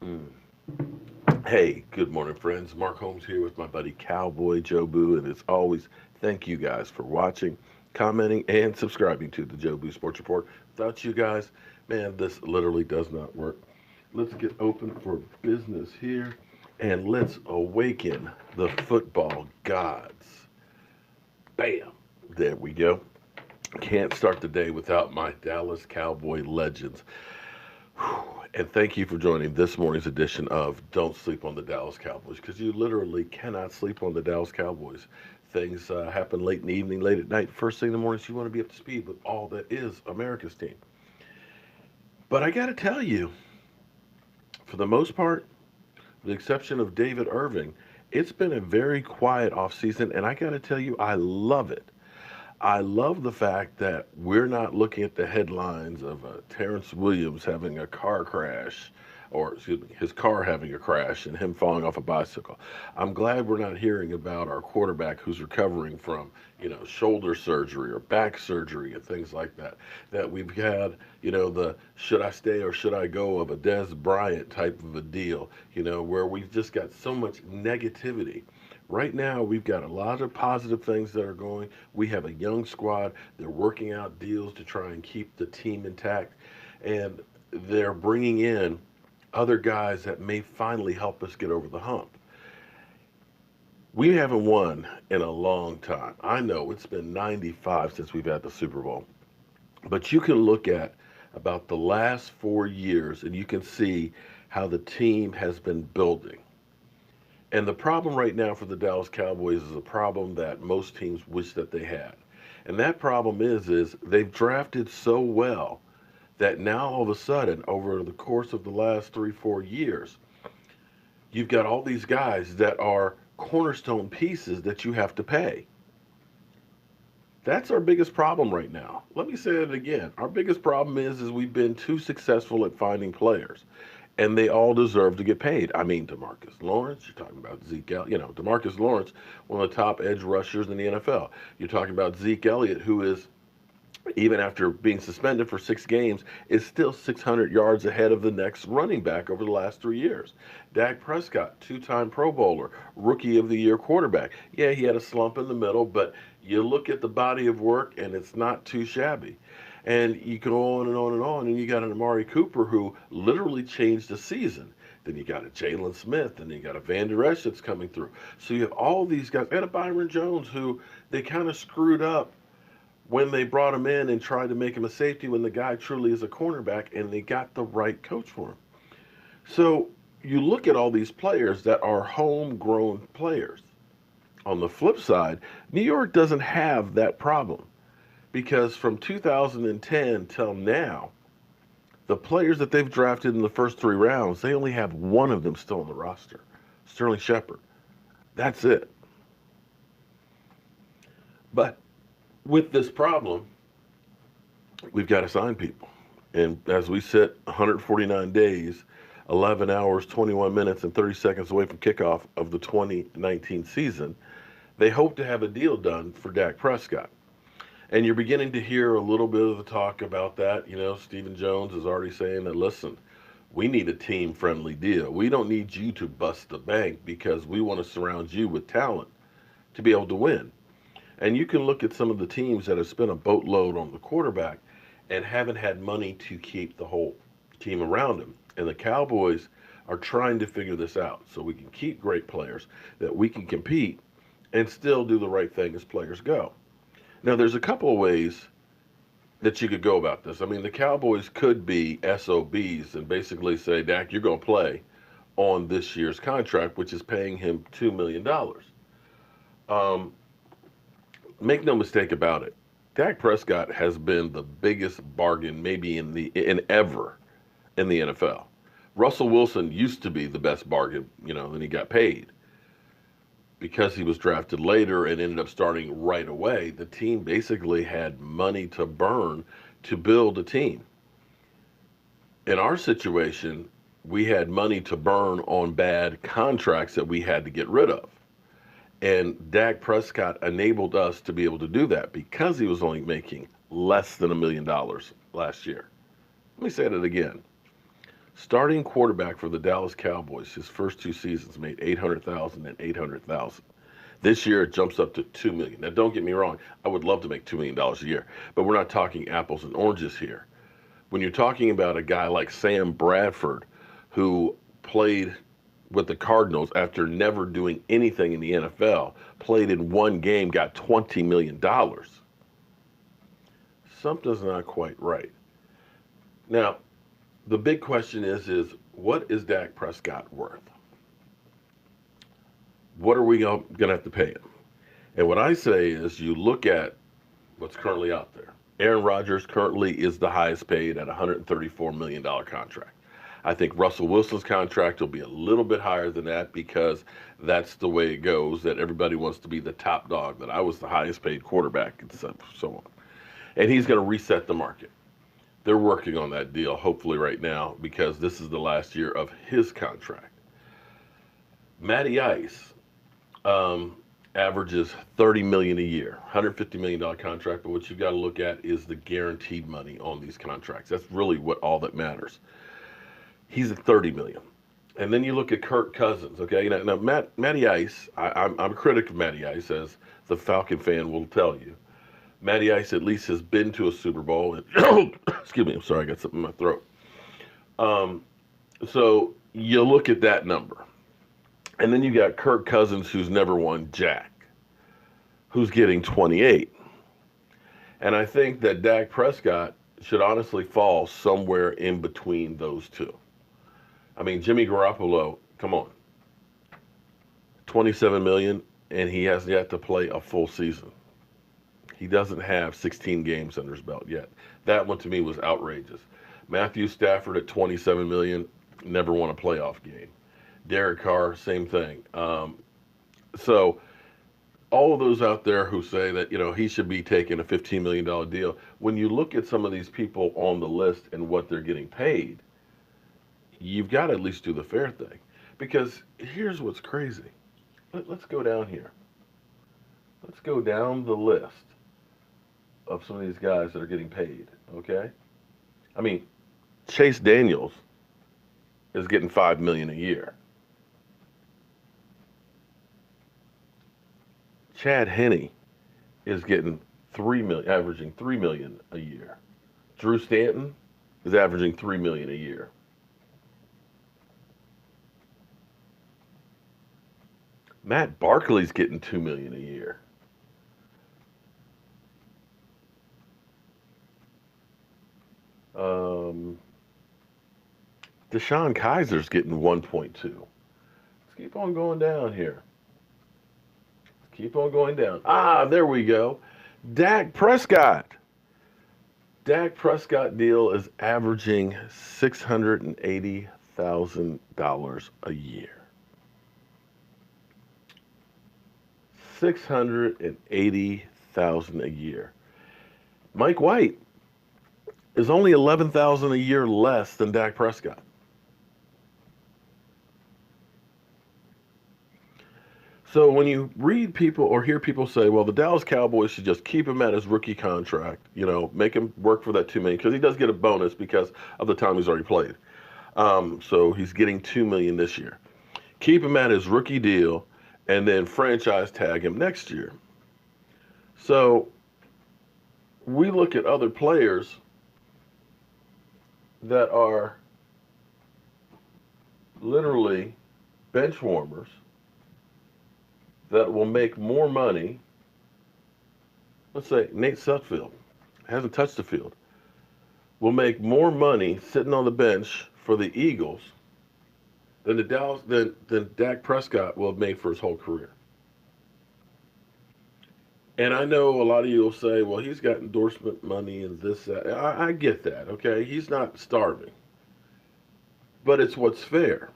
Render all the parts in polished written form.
Mm. Hey, good morning, friends. Mark Holmes here with my buddy Cowboy Joe Boo, and as always, thank you guys for watching, commenting, and subscribing to the Joe Boo Sports Report. Without you guys, man, this literally does not work. Let's get open for business here, and let's awaken the football gods. Bam! There we go. Can't start the day without my Dallas Cowboy legends. And thank you for joining this morning's edition of Don't Sleep on the Dallas Cowboys because you literally cannot sleep on the Dallas Cowboys. Things happen late in the evening, late at night, first thing in the morning, so you want to be up to speed with all that is America's team. But I got to tell you, for the most part, with the exception of David Irving, it's been a very quiet offseason, and I got to tell you, I love it. I love the fact that we're not looking at the headlines of Terrence Williams having a car crash, or excuse me, his car having a crash and him falling off a bicycle. I'm glad we're not hearing about our quarterback who's recovering from, shoulder surgery or back surgery and things like that. That we've had, the should I stay or should I go of a Des Bryant type of a deal, where we've just got so much negativity. Right now, we've got a lot of positive things that are going. We have a young squad. They're working out deals to try and keep the team intact. And they're bringing in other guys that may finally help us get over the hump. We haven't won in a long time. I know it's been 95 since we've had the Super Bowl. But you can look at about the last 4 years and you can see how the team has been building. And the problem right now for the Dallas Cowboys is a problem that most teams wish that they had. And that problem is they've drafted so well that now all of a sudden, over the course of the last 3, 4 years, you've got all these guys that are cornerstone pieces that you have to pay. That's our biggest problem right now. Let me say it again. Our biggest problem is we've been too successful at finding players, and they all deserve to get paid. I mean, Demarcus Lawrence. You're talking about Zeke. Demarcus Lawrence, one of the top edge rushers in the NFL. You're talking about Zeke Elliott, who is even after being suspended for 6 games, is still 600 yards ahead of the next running back over the last 3 years. Dak Prescott, two-time Pro Bowler, Rookie of the Year quarterback. Yeah, he had a slump in the middle, but you look at the body of work and it's not too shabby. And you go on and on and on, and you got an Amari Cooper who literally changed the season. Then you got a Jalen Smith, and you got a Van Der Esch that's coming through. So you have all these guys, and a Byron Jones who they kind of screwed up when they brought him in and tried to make him a safety when the guy truly is a cornerback and they got the right coach for him. So you look at all these players that are homegrown players. On the flip side, New York doesn't have that problem because from 2010 till now, the players that they've drafted in the first 3 rounds, they only have one of them still on the roster, Sterling Shepard. That's it. But with this problem, we've got to sign people. And as we sit 149 days, 11 hours, 21 minutes, and 30 seconds away from kickoff of the 2019 season, they hope to have a deal done for Dak Prescott. And you're beginning to hear a little bit of the talk about that. Stephen Jones is already saying that, listen, we need a team friendly deal. We don't need you to bust the bank because we want to surround you with talent to be able to win. And you can look at some of the teams that have spent a boatload on the quarterback and haven't had money to keep the whole team around him. And the Cowboys are trying to figure this out so we can keep great players, that we can compete and still do the right thing as players go. Now, there's a couple of ways that you could go about this. I mean, the Cowboys could be SOBs and basically say, Dak, you're going to play on this year's contract, which is paying him $2 million. Make no mistake about it. Dak Prescott has been the biggest bargain maybe in ever in the NFL. Russell Wilson used to be the best bargain, and he got paid. Because he was drafted later and ended up starting right away, the team basically had money to burn to build a team. In our situation, we had money to burn on bad contracts that we had to get rid of. And Dak Prescott enabled us to be able to do that because he was only making less than $1 million last year. Let me say that again. Starting quarterback for the Dallas Cowboys, his first two seasons made 800,000 and 800,000. This year it jumps up to 2 million. Now don't get me wrong, I would love to make $2 million a year, but we're not talking apples and oranges here. When you're talking about a guy like Sam Bradford, who played with the Cardinals after never doing anything in the NFL, played in one game, got $20 million. Something's not quite right. Now, the big question is what is Dak Prescott worth? What are we going to have to pay him? And what I say is you look at what's currently out there. Aaron Rodgers currently is the highest paid at a $134 million contract. I think Russell Wilson's contract will be a little bit higher than that because that's the way it goes, that everybody wants to be the top dog, that I was the highest paid quarterback, and so on. And he's going to reset the market. They're working on that deal, hopefully right now, because this is the last year of his contract. Matty Ice averages $30 million a year, $150 million contract, but what you've got to look at is the guaranteed money on these contracts. That's really what all that matters. He's at $30 million. And then you look at Kirk Cousins, okay? Now Matty Ice, I'm a critic of Matty Ice, as the Falcon fan will tell you. Matty Ice at least has been to a Super Bowl. And excuse me, I'm sorry, I got something in my throat. So you look at that number. And then you got Kirk Cousins, who's never won jack, who's getting 28. And I think that Dak Prescott should honestly fall somewhere in between those two. I mean, Jimmy Garoppolo, come on, 27 million, and he has yet to play a full season. He doesn't have 16 games under his belt yet. That one to me was outrageous. Matthew Stafford at 27 million, never won a playoff game. Derek Carr, same thing. So all of those out there who say that, he should be taking a $15 million deal, when you look at some of these people on the list and what they're getting paid, you've got to at least do the fair thing. Because here's what's crazy. Let's go down here. Let's go down the list of some of these guys that are getting paid, okay? I mean, Chase Daniels is getting $5 million a year. Chad Henne is getting averaging $3 million a year. Drew Stanton is averaging $3 million a year. Matt Barkley's getting $2 million a year. Deshaun Kaiser's getting 1.2. Let's keep on going down here. Keep on going down. There we go. Dak Prescott. Dak Prescott deal is averaging $680,000 a year. $680,000 a year. Mike White is only $11,000 a year less than Dak Prescott. So when you read people or hear people say, well, the Dallas Cowboys should just keep him at his rookie contract, make him work for that $2 million, because he does get a bonus because of the time he's already played. So he's getting $2 million this year. Keep him at his rookie deal and then franchise tag him next year. So we look at other players that are literally bench warmers that will make more money. Let's say Nate Sudfeld hasn't touched the field. Will make more money sitting on the bench for the Eagles than than Dak Prescott will have made for his whole career. And I know a lot of you will say, well, he's got endorsement money and this, that. I get that, okay? He's not starving. But it's what's fair.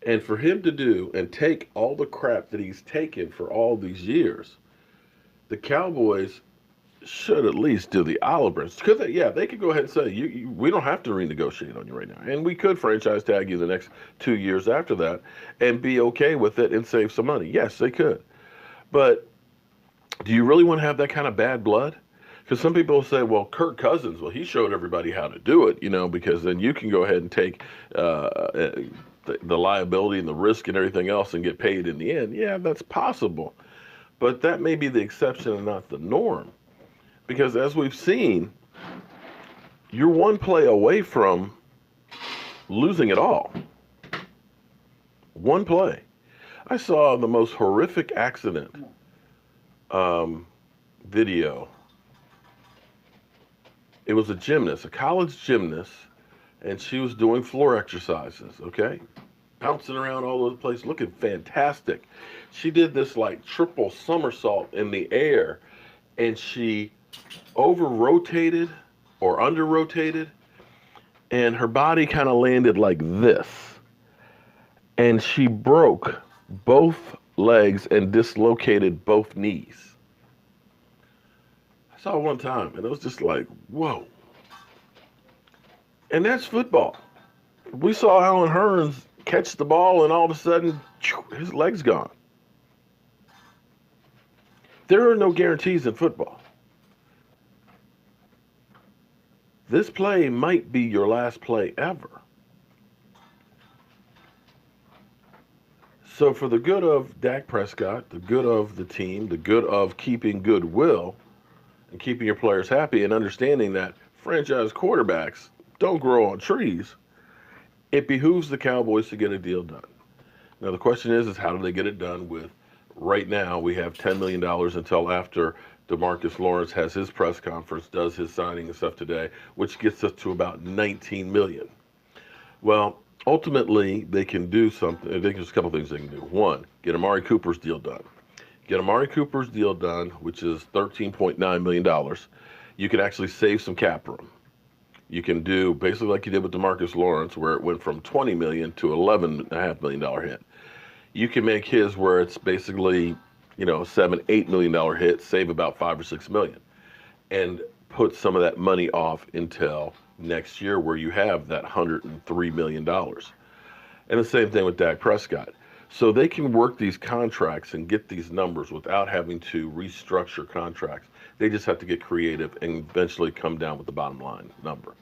And for him to do and take all the crap that he's taken for all these years, the Cowboys should at least do the olive branch. Because, they could go ahead and say, we don't have to renegotiate on you right now. And we could franchise tag you the next 2 years after that and be okay with it and save some money. Yes, they could. But do you really want to have that kind of bad blood? Because some people say, well, Kirk Cousins, well, he showed everybody how to do it, because then you can go ahead and take the liability and the risk and everything else and get paid in the end. Yeah, that's possible. But that may be the exception and not the norm. Because as we've seen, you're one play away from losing it all. One play. I saw the most horrific accident video. It was a gymnast, a college gymnast, and she was doing floor exercises, okay? Bouncing around all over the place, looking fantastic. She did this like triple somersault in the air, and she over-rotated or under-rotated, and her body kind of landed like this. And she broke both legs and dislocated both knees. I saw it one time, and it was just like, whoa. And that's football. We saw Alan Hearns catch the ball, and all of a sudden, his leg's gone. There are no guarantees in football. This play might be your last play ever. So for the good of Dak Prescott, the good of the team, the good of keeping goodwill and keeping your players happy and understanding that franchise quarterbacks don't grow on trees, it behooves the Cowboys to get a deal done. Now the question is how do they get it done with, right now we have $10 million until after DeMarcus Lawrence has his press conference, does his signing and stuff today, which gets us to about $19 million. Well, ultimately, they can do something. I think there's a couple things they can do. One, get Amari Cooper's deal done. Get Amari Cooper's deal done, which is $13.9 million. You can actually save some cap room. You can do basically like you did with DeMarcus Lawrence, where it went from $20 million to $11.5 million hit. You can make his where it's basically, $7-8 million hit, save about $5 or $6 million, and put some of that money off until next year, where you have that $103 million. And the same thing with Dak Prescott. So they can work these contracts and get these numbers without having to restructure contracts. They just have to get creative and eventually come down with the bottom line number.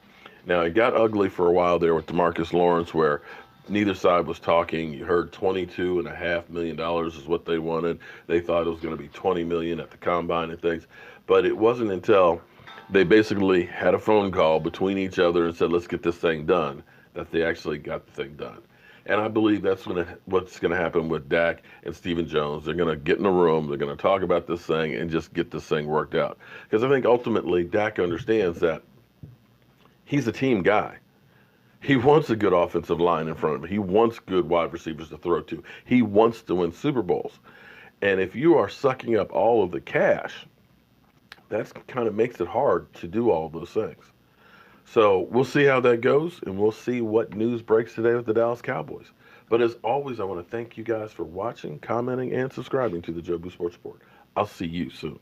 Now, it got ugly for a while there with DeMarcus Lawrence, where neither side was talking. You heard $22.5 million is what they wanted. They thought it was going to be $20 million at the combine and things. But it wasn't until they basically had a phone call between each other and said, let's get this thing done, that they actually got the thing done. And I believe that's what's going to happen with Dak and Stephen Jones. They're going to get in a room, they're going to talk about this thing and just get this thing worked out. Because I think ultimately Dak understands that he's a team guy. He wants a good offensive line in front of him. He wants good wide receivers to throw to. He wants to win Super Bowls. And if you are sucking up all of the cash, that kind of makes it hard to do all of those things. So we'll see how that goes, and we'll see what news breaks today with the Dallas Cowboys. But as always, I want to thank you guys for watching, commenting, and subscribing to the Joe Boo Sports Report. I'll see you soon.